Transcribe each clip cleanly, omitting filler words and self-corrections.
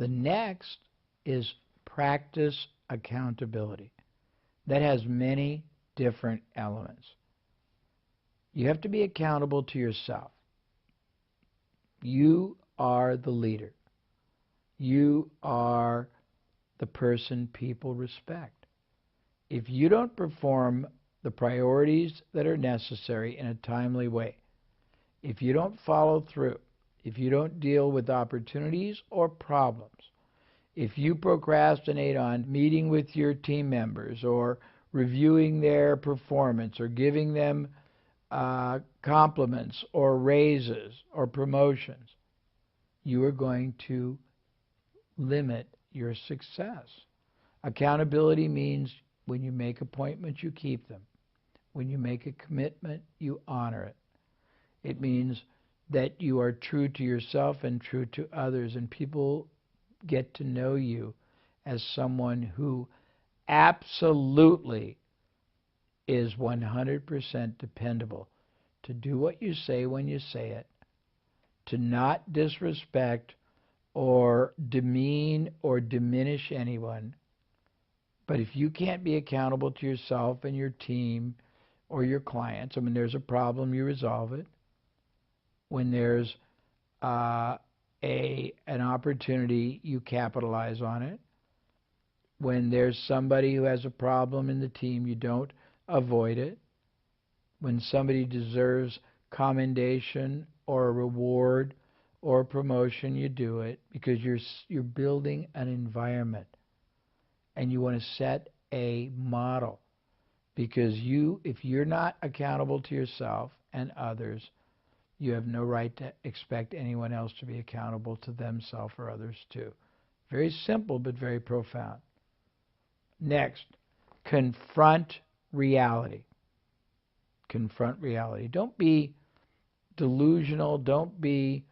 The next is practice accountability. That has many different elements. You have to be accountable to yourself. You are the leader. You are the person people respect. If you don't perform the priorities that are necessary in a timely way, if you don't follow through, if you don't deal with opportunities or problems, if you procrastinate on meeting with your team members or reviewing their performance or giving them compliments or raises or promotions, you are going to limit your success. Accountability means when you make appointments, you keep them. When you make a commitment, you honor it. It means that you are true to yourself and true to others, and people get to know you as someone who absolutely is 100% dependable to do what you say when you say it, to not disrespect or demean or diminish anyone. But if you can't be accountable to yourself and your team or your clients, when there's a problem, you resolve it. When there's an opportunity, you capitalize on it. When there's somebody who has a problem in the team, you don't avoid it. When somebody deserves commendation or a reward or a promotion, you do it because you're building an environment and you want to set a model. Because if you're not accountable to yourself and others, you have no right to expect anyone else to be accountable to themselves or others too. Very simple, but very profound. Next, confront reality. Confront reality. Don't be delusional. Don't be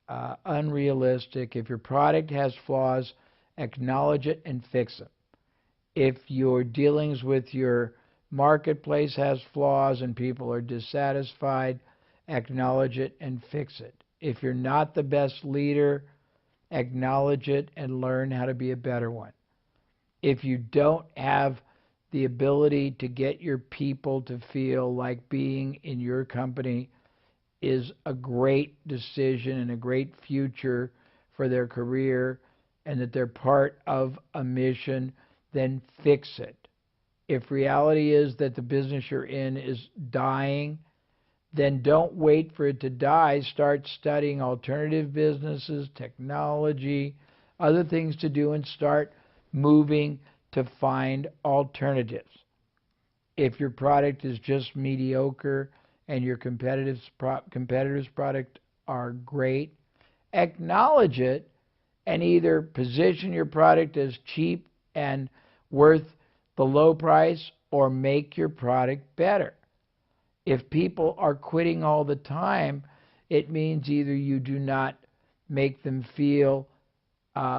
unrealistic. If your product has flaws, acknowledge it and fix them. If your dealings with your marketplace has flaws and people are dissatisfied, acknowledge it and fix it. If you're not the best leader, acknowledge it and learn how to be a better one. If you don't have the ability to get your people to feel like being in your company is a great decision and a great future for their career and that they're part of a mission, then fix it. If reality is that the business you're in is dying, then don't wait for it to die. Start studying alternative businesses, technology, other things to do, and start moving to find alternatives. If your product is just mediocre and your competitors' product are great, acknowledge it and either position your product as cheap and worth the low price or make your product better. If people are quitting all the time, it means either you do not make them feel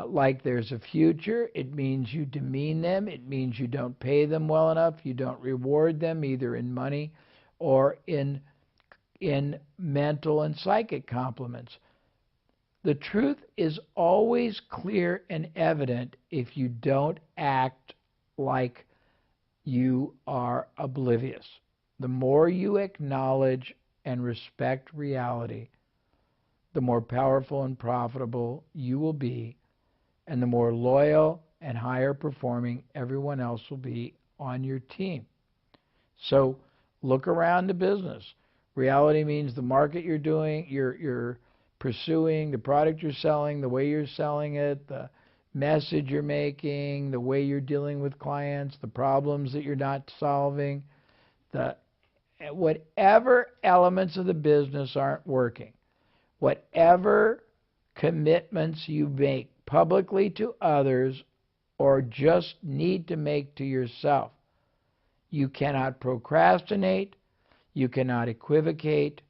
like there's a future, it means you demean them, it means you don't pay them well enough, you don't reward them either in money or in mental and psychic compliments. The truth is always clear and evident if you don't act like you are oblivious. The more you acknowledge and respect reality, the more powerful and profitable you will be, and the more loyal and higher performing everyone else will be on your team. So look around the business. Reality means the market you're doing, you're pursuing, the product you're selling, the way you're selling it, the message you're making, the way you're dealing with clients, the problems that you're not solving, whatever elements of the business aren't working, whatever commitments you make publicly to others or just need to make to yourself, you cannot procrastinate, you cannot equivocate,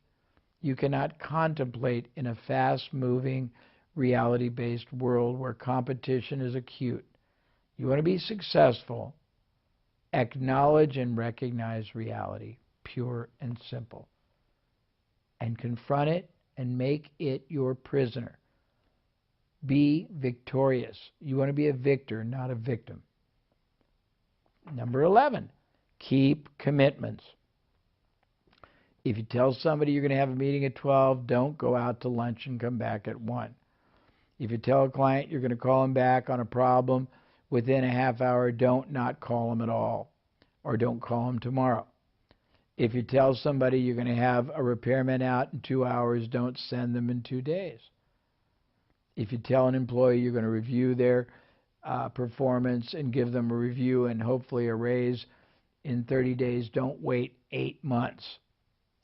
you cannot contemplate in a fast-moving, reality-based world where competition is acute. You want to be successful, acknowledge and recognize reality, pure and simple, and confront it and make it your prisoner. Be victorious. You want to be a victor, not a victim. Number 11, keep commitments. If you tell somebody you're going to have a meeting at 12, don't go out to lunch and come back at 1. If you tell a client you're going to call them back on a problem within a half hour, don't not call them at all, or don't call them tomorrow. If you tell somebody you're going to have a repairman out in 2 hours, don't send them in 2 days. If you tell an employee you're going to review their performance and give them a review and hopefully a raise in 30 days, don't wait 8 months.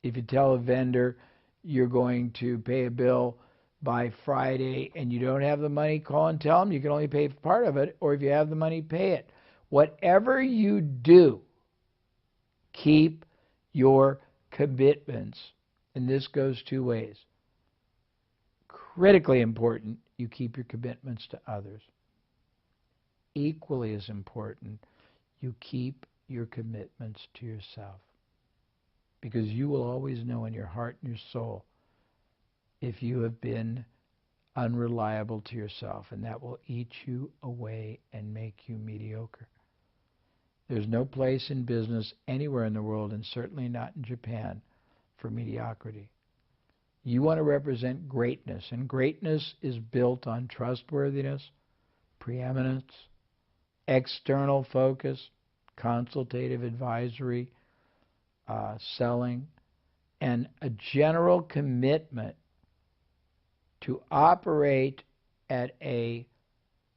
If you tell a vendor you're going to pay a bill by Friday and you don't have the money, call and tell them you can only pay part of it, or if you have the money, pay it. Whatever you do, keep your commitments. And this goes 2 ways. Critically important, you keep your commitments to others. Equally as important, you keep your commitments to yourself. Because you will always know in your heart and your soul if you have been unreliable to yourself, and that will eat you away and make you mediocre. There's no place in business anywhere in the world, and certainly not in Japan, for mediocrity. You want to represent greatness, and greatness is built on trustworthiness, preeminence, external focus, consultative advisory, selling, and a general commitment to operate at a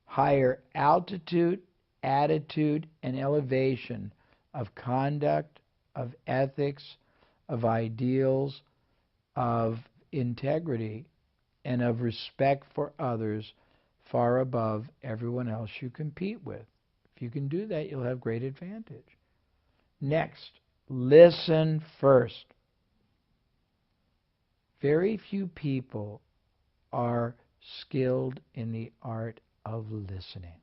higher altitude, attitude, and elevation of conduct, of ethics, of ideals, of integrity, and of respect for others far above everyone else you compete with. If you can do that, you'll have great advantage. Next, listen first. Very few people are skilled in the art of listening.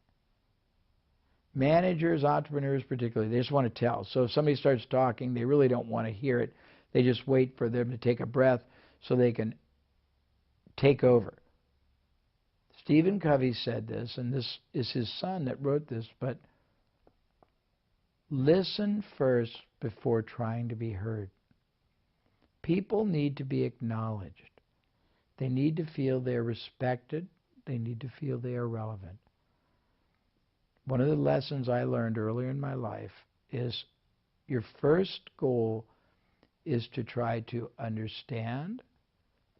Managers, entrepreneurs particularly, they just want to tell. So if somebody starts talking, they really don't want to hear it. They just wait for them to take a breath so they can take over. Stephen Covey said this, and this is his son that wrote this, but listen first before trying to be heard. People need to be acknowledged. They need to feel they're respected. They need to feel they are relevant. One of the lessons I learned earlier in my life is your first goal is to try to understand,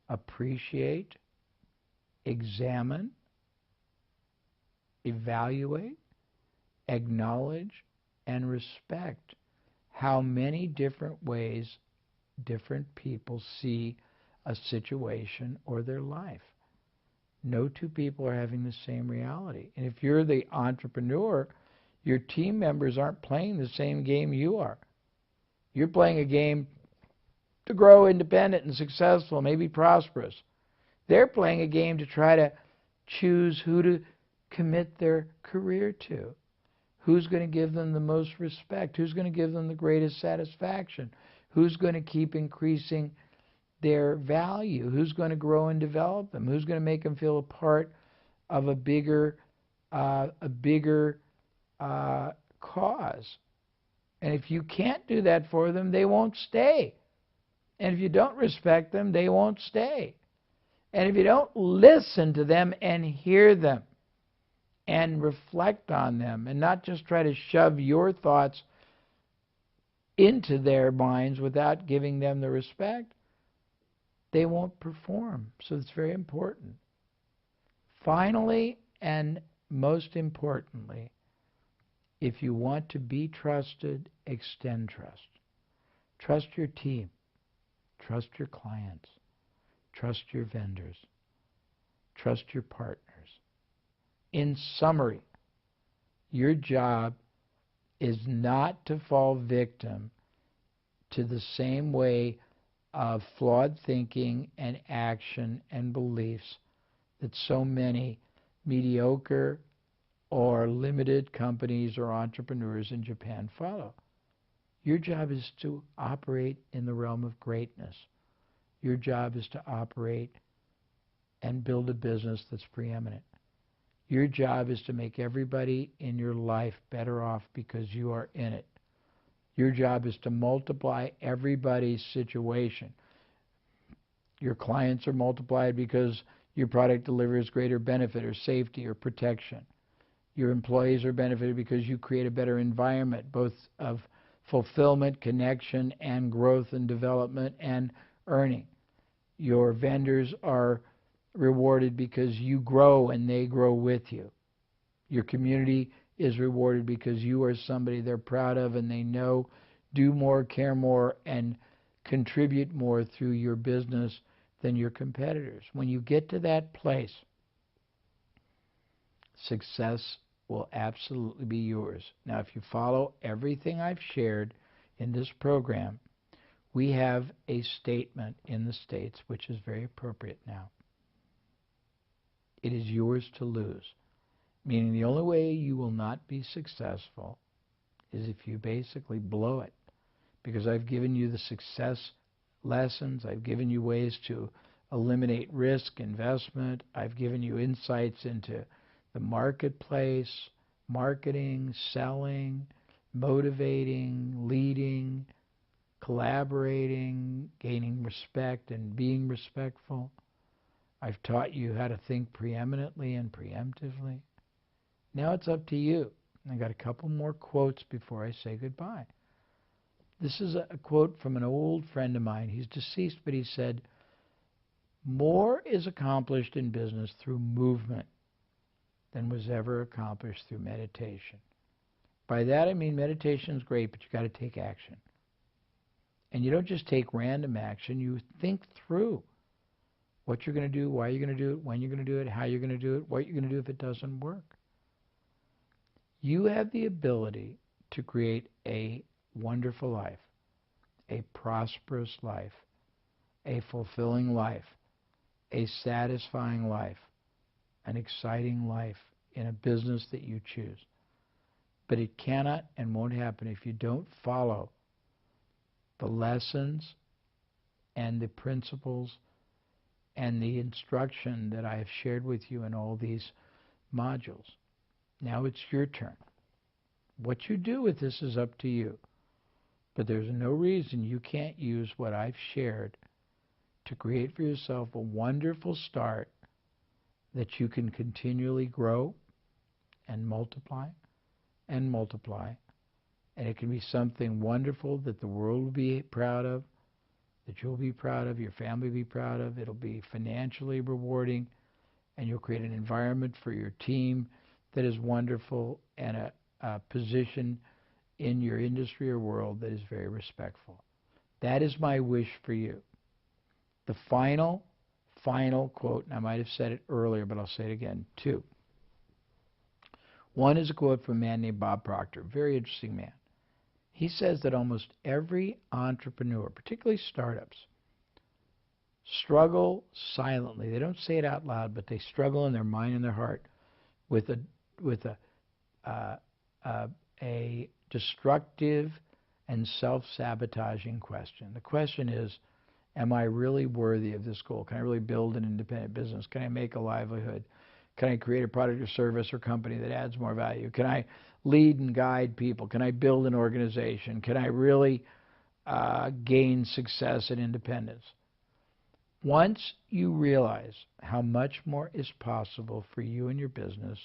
appreciate, examine, evaluate, acknowledge, and respect how many different ways different people see a situation or their life. No two people are having the same reality. And if you're the entrepreneur, your team members aren't playing the same game you are. You're playing a game to grow independent and successful, maybe prosperous. They're playing a game to try to choose who to commit their career to. Who's going to give them the most respect? Who's going to give them the greatest satisfaction? Who's going to keep increasing their value? Who's going to grow and develop them? Who's going to make them feel a part of a bigger cause? And if you can't do that for them, they won't stay. And if you don't respect them, they won't stay. And if you don't listen to them and hear them and reflect on them and not just try to shove your thoughts into their minds without giving them the respect, they won't perform. So it's very important. Finally, and most importantly, if you want to be trusted, extend trust. Trust your team. Trust your clients. Trust your vendors. Trust your partners. In summary, your job is not to fall victim to the same way of flawed thinking and action and beliefs that so many mediocre or limited companies or entrepreneurs in Japan follow. Your job is to operate in the realm of greatness. Your job is to operate and build a business that's preeminent. Your job is to make everybody in your life better off because you are in it. Your job is to multiply everybody's situation. Your clients are multiplied because your product delivers greater benefit or safety or protection. Your employees are benefited because you create a better environment, both of fulfillment, connection, and growth and development and earning. Your vendors are rewarded because you grow and they grow with you. Your community is rewarded because you are somebody they're proud of and they know do more, care more, and contribute more through your business than your competitors. When you get to that place, success will absolutely be yours. Now, if you follow everything I've shared in this program, we have a statement in the States which is very appropriate now. It is yours to lose, meaning the only way you will not be successful is if you basically blow it, because I've given you the success lessons. I've given you ways to eliminate risk, investment. I've given you insights into the marketplace, marketing, selling, motivating, leading, collaborating, gaining respect and being respectful. I've taught you how to think preeminently and preemptively. Now it's up to you. I got a couple more quotes before I say goodbye. This is a quote from an old friend of mine. He's deceased, but he said, "More is accomplished in business through movement than was ever accomplished through meditation." By that I mean meditation is great, but you got to take action. And you don't just take random action. You think through what you're going to do, why you're going to do it, when you're going to do it, how you're going to do it, what you're going to do if it doesn't work. You have the ability to create a wonderful life, a prosperous life, a fulfilling life, a satisfying life, an exciting life in a business that you choose. But it cannot and won't happen if you don't follow the lessons and the principles and the instruction that I have shared with you in all these modules. Now it's your turn. What you do with this is up to you. But there's no reason you can't use what I've shared to create for yourself a wonderful start that you can continually grow and multiply and multiply. And it can be something wonderful that the world will be proud of, that you'll be proud of, your family will be proud of. It'll be financially rewarding, and you'll create an environment for your team that is wonderful and a position in your industry or world that is very respectful. That is my wish for you. The final quote, and I might have said it earlier, but I'll say it again, two. One is a quote from a man named Bob Proctor, a very interesting man. He says that almost every entrepreneur, particularly startups, struggle silently. They don't say it out loud, but they struggle in their mind and their heart with a destructive and self-sabotaging question. The question is, am I really worthy of this goal? Can I really build an independent business? Can I make a livelihood? Can I create a product or service or company that adds more value? Can I lead and guide people? Can I build an organization? Can I really gain success and independence? Once you realize how much more is possible for you and your business,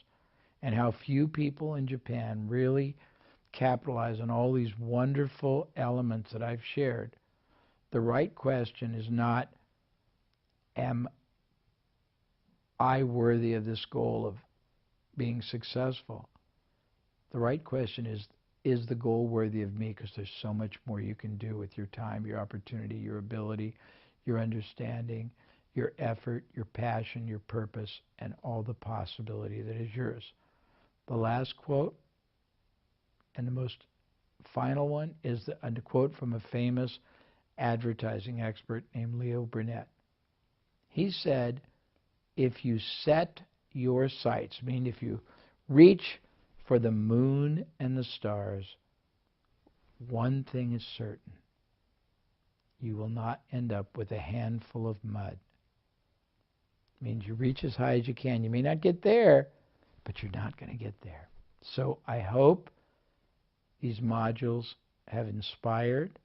and how few people in Japan really capitalize on all these wonderful elements that I've shared, the right question is not, am I worthy of this goal of being successful? The right question is the goal worthy of me? Because there's so much more you can do with your time, your opportunity, your ability, your understanding, your effort, your passion, your purpose, and all the possibility that is yours. The last quote, and the most final one, is a quote from a famous advertising expert named Leo Burnett. He said, if you set your sights, meaning if you reach for the moon and the stars, one thing is certain: you will not end up with a handful of mud. It means you reach as high as you can. You may not get there, but you're not going to get there. So I hope these modules have inspired,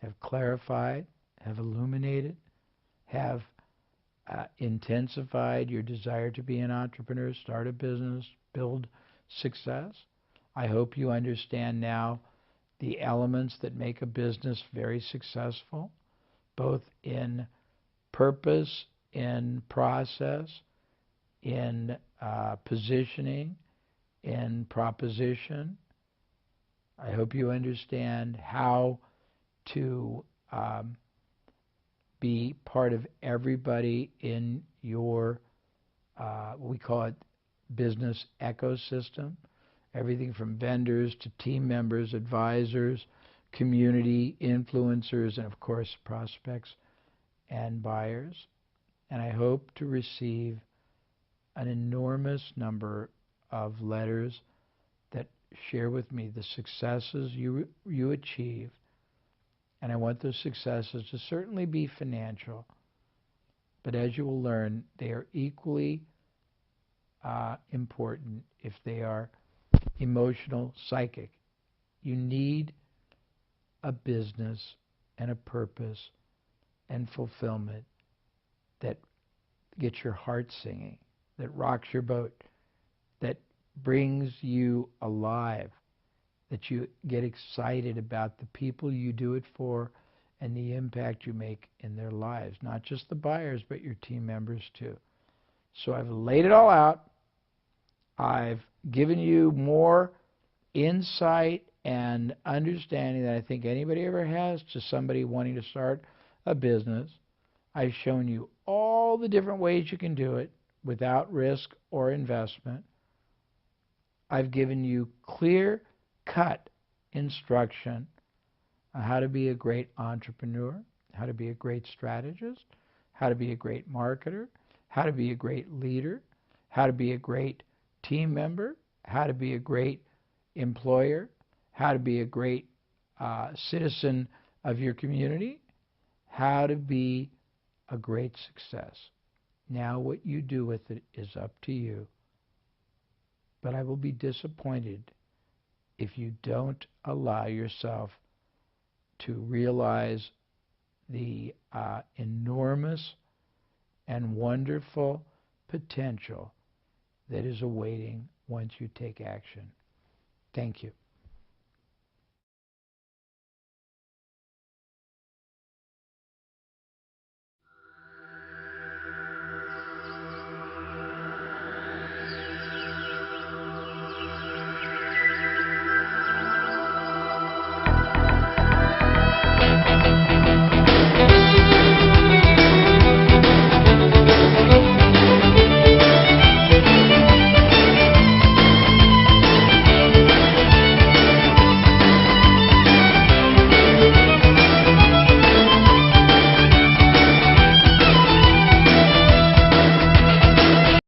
have clarified, have illuminated, have intensified your desire to be an entrepreneur, start a business, build success. I hope you understand now the elements that make a business very successful, both in purpose, in process, in positioning, in proposition. I hope you understand how to be part of everybody in your, we call it business ecosystem, everything from vendors to team members, advisors, community, influencers, and of course prospects and buyers. And I hope to receive an enormous number of letters that share with me the successes you achieve. And I want those successes to certainly be financial, but as you will learn, they are equally important if they are emotional, psychic. You need a business and a purpose and fulfillment that gets your heart singing, that rocks your boat, that brings you alive, that you get excited about the people you do it for and the impact you make in their lives, not just the buyers, but your team members too. So I've laid it all out. I've given you more insight and understanding than I think anybody ever has to somebody wanting to start a business. I've shown you all the different ways you can do it without risk or investment. I've given you clear-cut instruction on how to be a great entrepreneur, how to be a great strategist, how to be a great marketer, how to be a great leader, how to be a great team member, how to be a great employer, how to be a great citizen of your community, how to be a great success. Now what you do with it is up to you. But I will be disappointed if you don't allow yourself to realize the enormous and wonderful potential that is awaiting once you take action. Thank you.